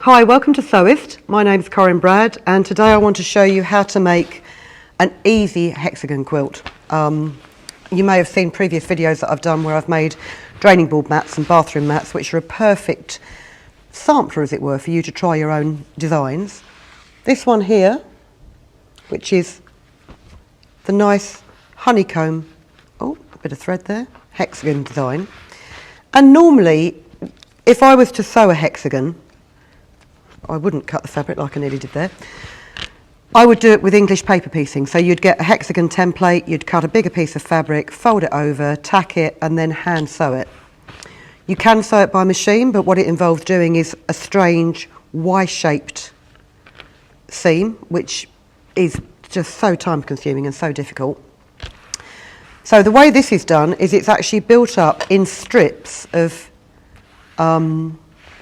Hi, welcome to Sewist. My name's Corinne Brad, and today I want to show you how to make an easy hexagon quilt. You may have seen previous videos that I've done where I've made draining board mats and bathroom mats, which are a perfect sampler, as it were, for you to try your own designs. This one here, which is the nice honeycomb, oh, a bit of thread there, hexagon design. And normally, if I was to sew a hexagon, I wouldn't cut the fabric like I nearly did there. I would do it with English paper piecing. So you'd get a hexagon template, you'd cut a bigger piece of fabric, fold it over, tack it, and then hand sew it. You can sew it by machine, but what it involves doing is a strange Y-shaped seam, which is just so time consuming and so difficult. So the way this is done is it's actually built up in strips of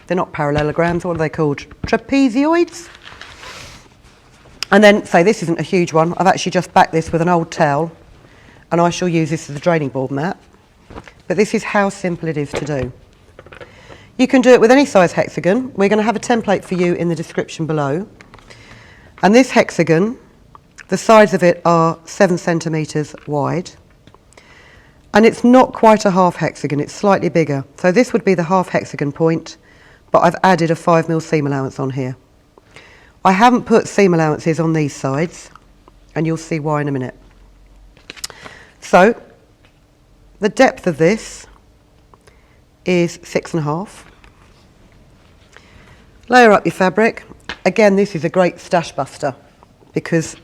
they're not parallelograms, what are they called? Trapezoids. And then, say this isn't a huge one, I've actually just backed this with an old towel, and I shall use this as a draining board mat. But this is how simple it is to do. You can do it with any size hexagon. We're going to have a template for you in the description below. And this hexagon, the sides of it are 7 centimetres wide. And it's not quite a half hexagon, it's slightly bigger. So this would be the half hexagon point, but I've added a 5mm seam allowance on here. I haven't put seam allowances on these sides, and you'll see why in a minute. So, the depth of this is 6.5. Layer up your fabric. Again, this is a great stash buster, because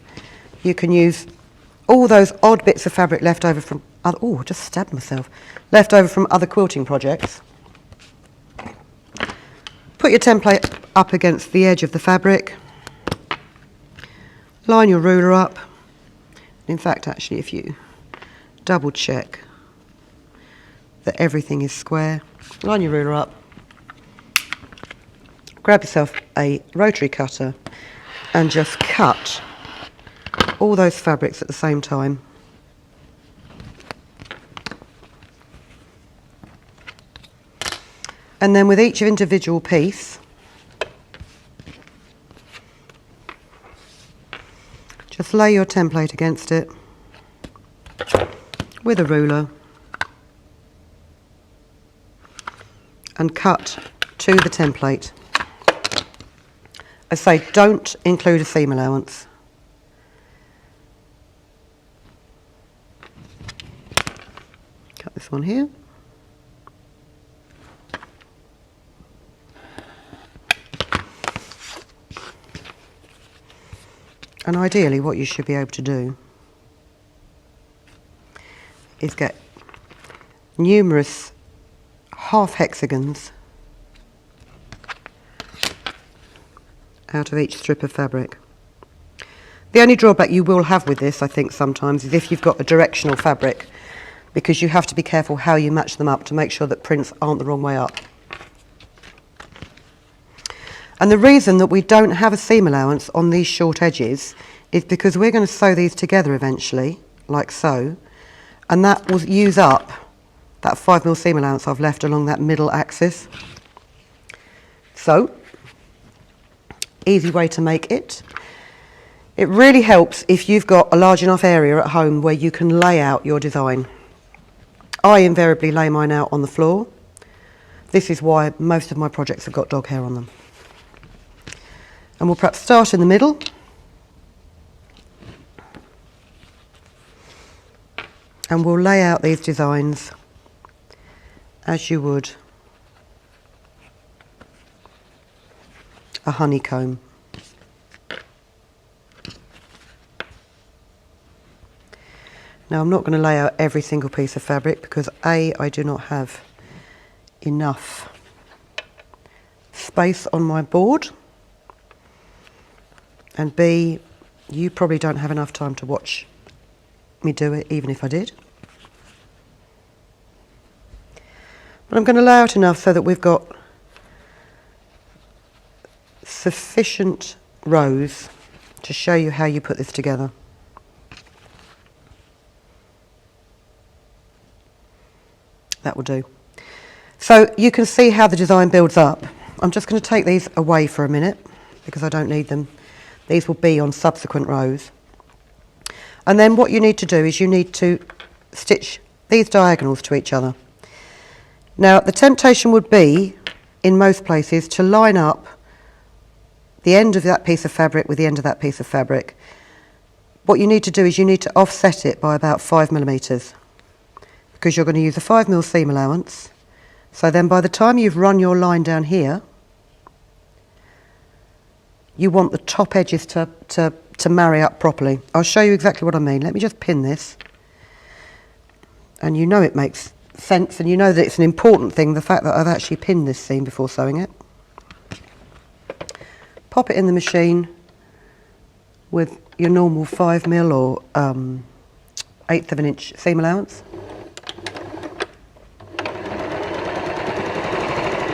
you can use all those odd bits of fabric left over from other, oh, I just stabbed myself, left over from other quilting projects. Put your template up against the edge of the fabric, line your ruler up. In fact, actually, if you double check that everything is square, line your ruler up, grab yourself a rotary cutter and just cut all those fabrics at the same time. And then with each individual piece, just lay your template against it with a ruler and cut to the template. I say don't include a seam allowance. Cut this one here. And ideally what you should be able to do is get numerous half hexagons out of each strip of fabric. The only drawback you will have with this, I think, sometimes is if you've got a directional fabric, because you have to be careful how you match them up to make sure that prints aren't the wrong way up. And the reason that we don't have a seam allowance on these short edges is because we're going to sew these together eventually, like so, and that will use up that 5mm seam allowance I've left along that middle axis. So, easy way to make it. It really helps if you've got a large enough area at home where you can lay out your design. I invariably lay mine out on the floor. This is why most of my projects have got dog hair on them. And we'll perhaps start in the middle. And we'll lay out these designs as you would a honeycomb. Now I'm not going to lay out every single piece of fabric because A, I do not have enough space on my board. And B, you probably don't have enough time to watch me do it, even if I did. But I'm going to lay out enough so that we've got sufficient rows to show you how you put this together. That will do. So you can see how the design builds up. I'm just going to take these away for a minute because I don't need them. These will be on subsequent rows. And then what you need to do is you need to stitch these diagonals to each other. Now the temptation would be, in most places, to line up the end of that piece of fabric with the end of that piece of fabric. What you need to do is you need to offset it by about 5mm because you're going to use a 5mm seam allowance. So then by the time you've run your line down here, you want the top edges to marry up properly. I'll show you exactly what I mean. Let me just pin this. And you know it makes sense, and you know that it's an important thing, the fact that I've actually pinned this seam before sewing it. Pop it in the machine with your normal 5mm or 1/8 of an inch seam allowance.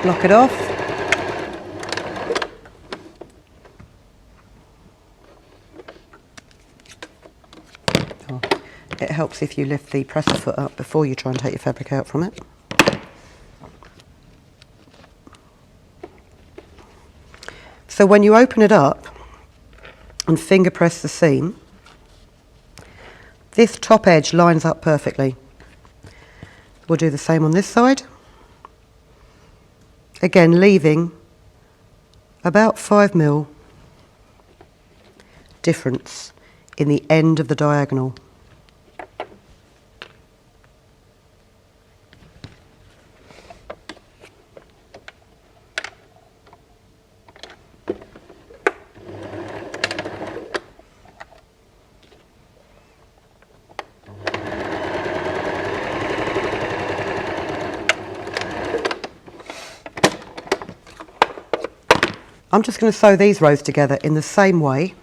Lock it off. Oh, it helps if you lift the presser foot up before you try and take your fabric out from it. So when you open it up and finger press the seam, this top edge lines up perfectly. We'll do the same on this side. Again, leaving about 5mm difference in the end of the diagonal. I'm just going to sew these rows together in the same way.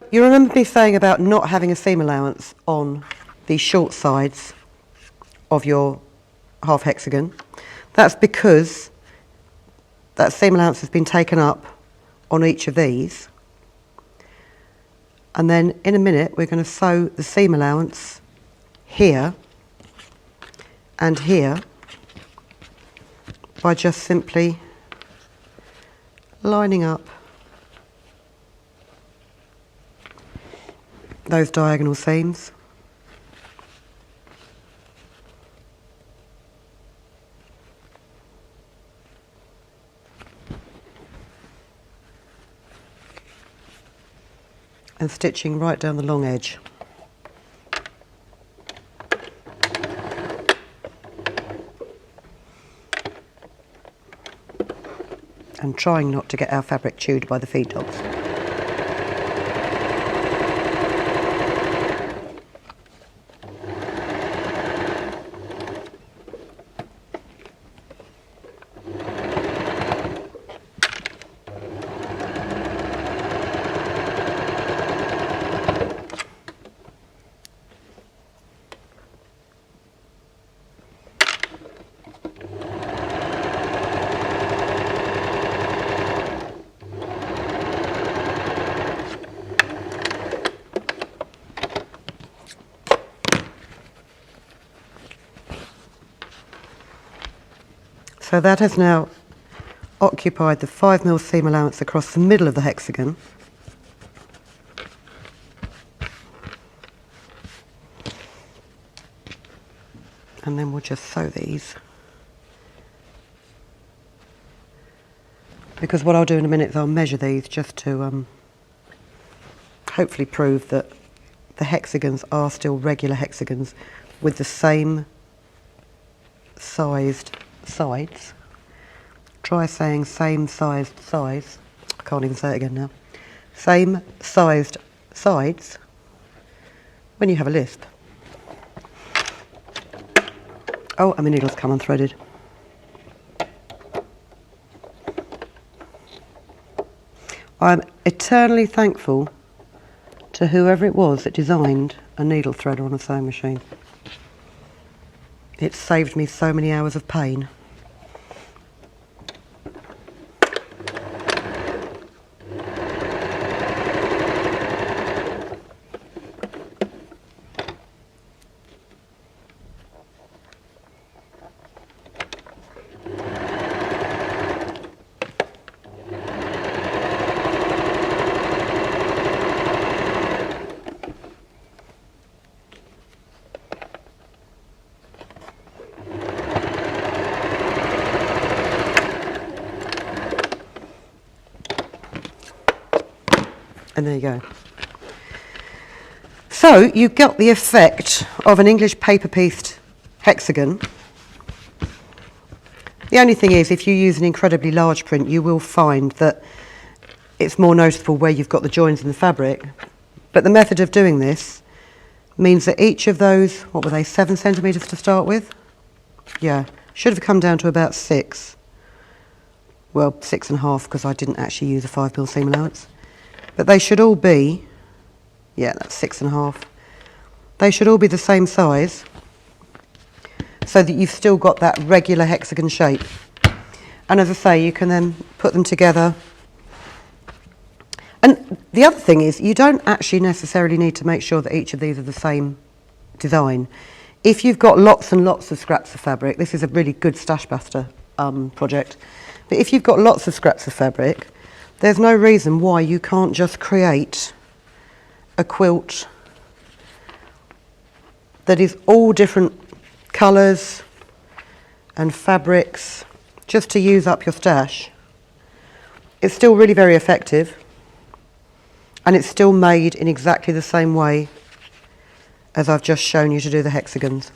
You remember me saying about not having a seam allowance on the short sides of your half hexagon? That's because that seam allowance has been taken up on each of these. And then in a minute we're going to sew the seam allowance here and here by just simply lining up those diagonal seams. And stitching right down the long edge. And trying not to get our fabric chewed by the feed dogs. So that has now occupied the 5mm seam allowance across the middle of the hexagon. And then we'll just sew these. Because what I'll do in a minute is I'll measure these just to hopefully prove that the hexagons are still regular hexagons with the same sized sides. Try saying same sized size. I can't even say it again now. Same sized sides when you have a lisp. Oh, and my needle's come unthreaded. I'm eternally thankful to whoever it was that designed a needle threader on a sewing machine. It's saved me so many hours of pain. And there you go. So you got the effect of an English paper-pieced hexagon. The only thing is, if you use an incredibly large print, you will find that it's more noticeable where you've got the joins in the fabric. But the method of doing this means that each of those, what were they, 7 centimetres to start with? Yeah, should have come down to about 6. Well, 6.5, because I didn't actually use a 5mm seam allowance. But they should all be, yeah, that's 6.5. They should all be the same size, so that you've still got that regular hexagon shape. And as I say, you can then put them together. And the other thing is, you don't actually necessarily need to make sure that each of these are the same design. If you've got lots and lots of scraps of fabric, this is a really good stash buster project, but if you've got lots of scraps of fabric, there's no reason why you can't just create a quilt that is all different colours and fabrics, just to use up your stash. It's still really very effective, and it's still made in exactly the same way as I've just shown you to do the hexagons.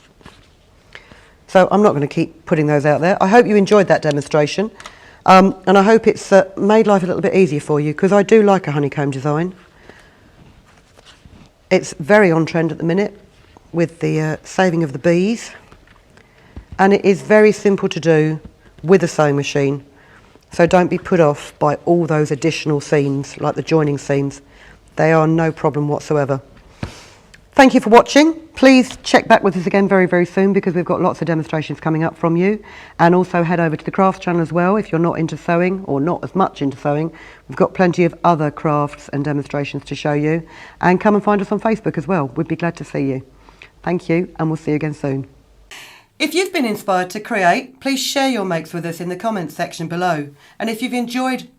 So I'm not going to keep putting those out there. I hope you enjoyed that demonstration. And I hope it's made life a little bit easier for you, because I do like a honeycomb design. It's very on trend at the minute with the saving of the bees, and it is very simple to do with a sewing machine, so don't be put off by all those additional seams like the joining seams. They are no problem whatsoever. Thank you for watching. Please check back with us again very, very soon, because we've got lots of demonstrations coming up from you. And also head over to the crafts channel as well if you're not into sewing, or not as much into sewing. We've got plenty of other crafts and demonstrations to show you. And come and find us on Facebook as well. We'd be glad to see you. Thank you, and we'll see you again soon. If you've been inspired to create, please share your makes with us in the comments section below. And if you've enjoyed